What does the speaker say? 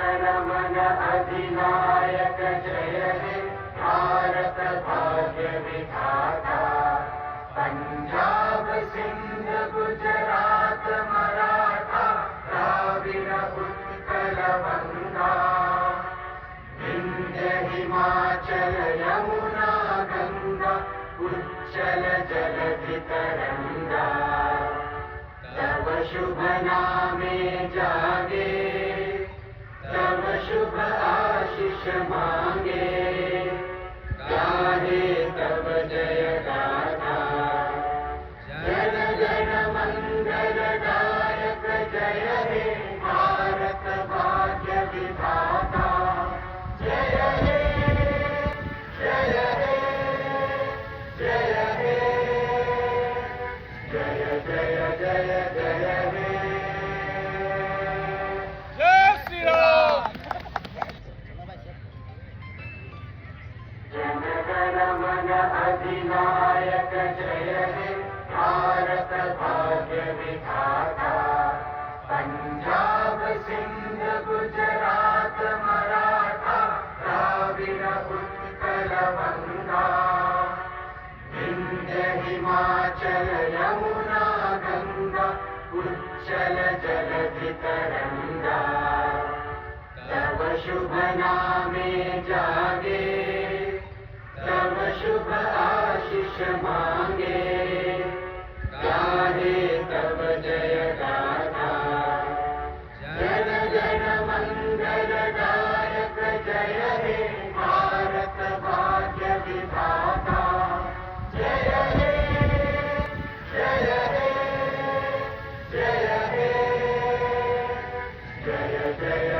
मन अधिनायक जय हे भारत भाग्य विधाता। पंजाब सिंध गुजरात मराठा द्राविड उत्कल गंगा। विंध्य हिमाचल यमुना गंगा उच्चल जलधि तरंगा। तव शुभ नामे जागे तव शुभ आशीष मांगे। गाहे तव जय गाथा जन गण मंगल दायक जय हे भारत भाग्य विधाता। जय हे जय हे जय हे जय जय जय जय हे। जय श्री राम। जन गण मन अधिनायक जय हे भारत भाग्य विधाता। पंजाब सिंध गुजरात मराठा द्राविड उत्कल गंगा। विंध्य हिमाचल यमुना गंगा उच्चल जलधि तरंगा। तव शुभ नामे जागे तव शुभ आशीष मांगे। गाहे तव जय गाथा जन गण मंगल दायक जय हे भारत भाग्य विधाता। जय हे जय हे जय हे जय जय